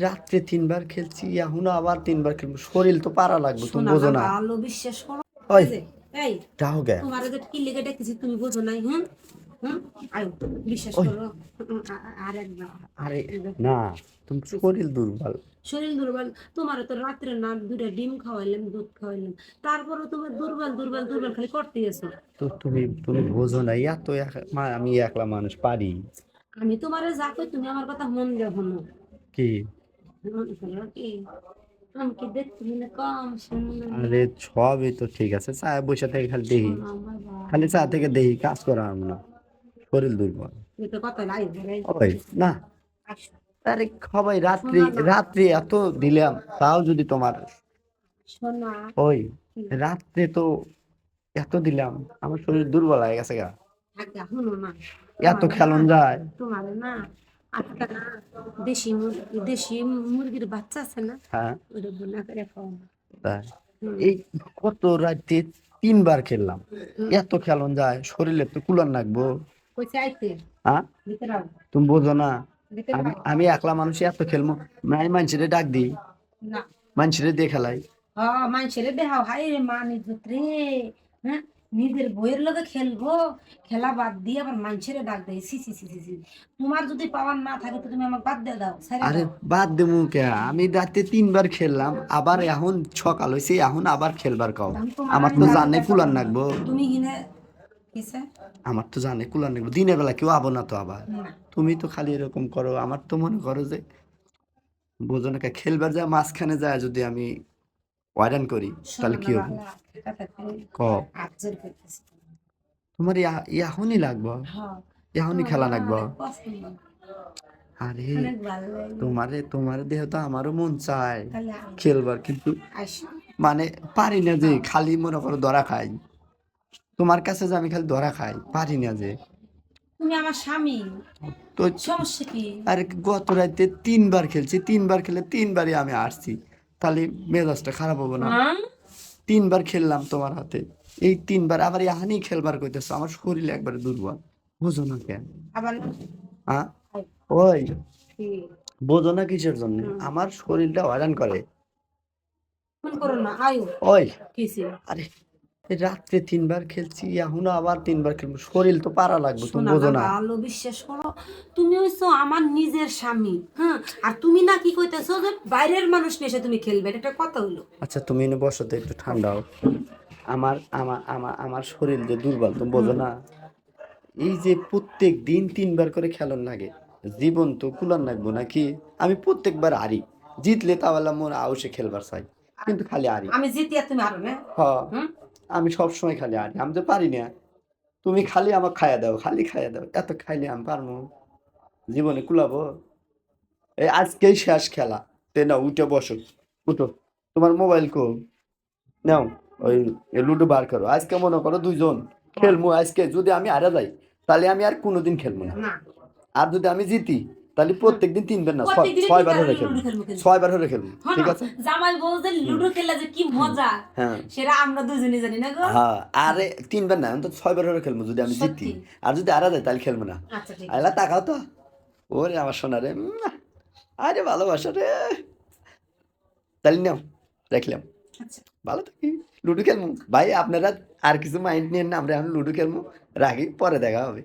রাত্রে ৩ বার খেলছি, এখনো আবার ৩ বার খেলবো। শরীর তো পারা লাগবে, তুমি শোনা বোঝো না না? ভালো বিশ্বাস করো। ওই এই যে এই যাও গে। তোমার যে কি লেগে ডেকেছি তুমি বোঝো নাই? হুম আয়ো বিশ্বাস ওই করো। আর একবার আরে না, তুমি শরীর দুর্বল। শরীর দুর্বল। তোমার তো রাত্রে না দুটা ডিম খাওয়াইলাম, দুধ খাওয়াইলাম, তারপরে তোমার দুর্বল দুর্বল দুর্বল খালি করতে গেছো। তো তুমি তুমি বোঝো না, এত আমি একলা মানুষ পারি আমি তোমারে যা কই তুমি আমার কথা মন দিয়ে শোনো। কি? মনে করো কি আমি কি দেখতে মনে কম শোনো না? আরে সবই তো ঠিক আছে, চা বসে থেকে খালি দেখি, শোনো আমার খালি চা থেকে দেখি, কাজ করা আমি না, শরীর দুর্বল। তুমি তো কথা লাই ওই না, আসো। আরে সবাই রাত্রি শোনো না রাত্রি এত দিলাম, তাও যদি তোমার শোনা ওই কি রাত্রে তো এত দিলাম, আমার শরীর দুর্বল হয়ে গেছে গা। আগে শোনো না এত তোমার না খেলন যায়। তোমার না আজকে না দেশি মুরগির বাচ্চা আছে না, হ্যাঁ ওটা বোনা করে খাও। তাই হুম এই কত রাতে ৩ বার খেললাম, হুম এত খেলন যায়, শরীরে তো কুলার নাকবো। কইছে আইতে হ্যাঁ ভিতরে আও, তুমি বোঝো না? ভিতরে আমি আও। আমি একলা মানুষ এত খেলবো, আমি মানুষের ডাক দিই, না মানুষের দিয়ে খেলাই। মানুষের দেহাও হাই রে মা নিজত রে। হ্যাঁ নিজের বইয়ের লগে খেলবো, খেলা বাদ দিয়ে আবার মানুষের ডাক দেয়, সি সি সি সি সি। তোমার যদি পাওয়ার না থাকে তো তুমি আমাকে বাদ দিয়ে দাও, ছেড়ে আরে দাও। বাদ দেবো কে, আমি রাতে ৩ বার খেললাম, আবার এখন সকাল হয়েছে, এখন আবার খেলবার কাও। আমি তোমার আমার আমি তো জানি জানে দেখো কুলার নাকবো, তুমি হিনে কিসে আমার তো জানে কুলার নাকবো, দিনের বেলা কেউ আবো না তো আবার। না তুমি তো খালি এরকম করো, আমার তো মনে করো যে বোঝো না কে, খেলবার যায় মাঝখানে যায় যদি আমি হয়রান করি, শোনো তাহলে না কি হবে? বাবা, কথা তুমি ক আবজার্ভ করতেছি। তোমার এখনই লাগবো, হ্যাঁ এখনই তোমার খেলা না লাগবো। অনেক পছন্দ, আরে অনেক ভালো লাগে। তোমার দেহ তো আমারও মন চায় তাহলে আয়, খেলবার, কিন্তু আসো। মানে পারি না যে, হ্যাঁ খালি মনে করো ধরা খাই, তোমার কাছে যে আমি খালি ধরা খাই, পারি না যে। তুমি আমার স্বামী, তো সমস্যা কি? আরে গত রাতে ৩ বার খেলছি, 3 বার খেলে 3বারই আমি আসছি, তাহলে মেজাজটা খারাপ হবো না? হ্যাঁ ৩ বার খেললাম তোমার হাতে, এই 3 বার আবার এহানি খেলবার কইতেছো, আমার শরীর একবারে দুর্বল, বুঝো না কেন? আবার হ্যাঁ আয়, ওই কি? বোঝো না কিসের জন্য হুম, আমার শরীরটা হয়রান করে? ফোন করো না আয়ো। ওই কিসে? আরে এই রাত্রে ৩ বার খেলছি, এখনো আবার ৩ বার খেলবো, শরীর তো পারা লাগবে, তুমি শোনা না বোঝো না? ভালো বিশ্বাস করো। তুমি হইছো আমার নিজের স্বামী, হ্যাঁ, আর তুমি না কি কইতেছো যে বাইরের মানুষ নিয়ে এসে তুমি খেলবে, এটা একটা কথা হইলো? আচ্ছা তুমি এনে বসো তো, একটু ঠান্ডা হোক। আমার আমার আমার আমার শরীর যে দুর্বল, তুমি বোঝো হুম না? এই যে প্রত্যেক দিন 3 বার করে খেলন লাগে, জীবন তো কুলান লাগবো নাকি? আমি প্রত্যেকবার হারি, জিতলে তাহলে মোর আউসে খেলবার চাই, আর কিন্তু খালি হারি। আমি জিতি আর তুমি আরো না? হ, হুম আমি সব সময় খালি হারি, আমি তো পারি না। তুমি খালি আমাকে খাইয়া দাও, খালি খাইয়া দাও, এত খাইলে আমি পারবো? জীবনে কুলাবো? এই আজকেই শেষ খেলা, তে নাও উঠে বসো, উঠো। তোমার মোবাইল কো, নাও, ওই লুডো বার করো, আজকে মনে করো 2 জন খেলবো, আজকে যদি আমি হারা যাই, তাহলে আমি আর কোনোদিন খেলবো না। না আর যদি আমি জিতি, তাহলে হুম প্রত্যেকদিন 3 বার না, প্রত্যেকদিনই 6 বার তিনবার হলে লুডো খেলবো, খেলবো কিন্তু 6 বার হলে খেলবো, হ্যাঁ ঠিক না, আছে? জামাই বলতে হুম লুডো খেলা যে কি হুম মজা হ্যাঁ সেটা আমরা দুজনে জানি না গো। হ্যাঁ, হুম, আরে 3 বার না, অন্তত 6 বার হলে খেলবো যদি আমি জিতি। সত্যি? আর যদি হারা যায় তাহলে খেলবো না। আচ্ছা ঠিক আয়লা আছে। তাকাও তো, ওরে আমার সোনা রে, আরে ভালোবাসা রে, তাহলে নাও, রাখলাম। আচ্ছা ভালো থাকি, লুডো খেলবো ভাই, আপনারা আর কিছু মাইন্ড নিয়েন না, আমরা এখন লুডো খেলবো, রাখি, পরে দেখা হবে।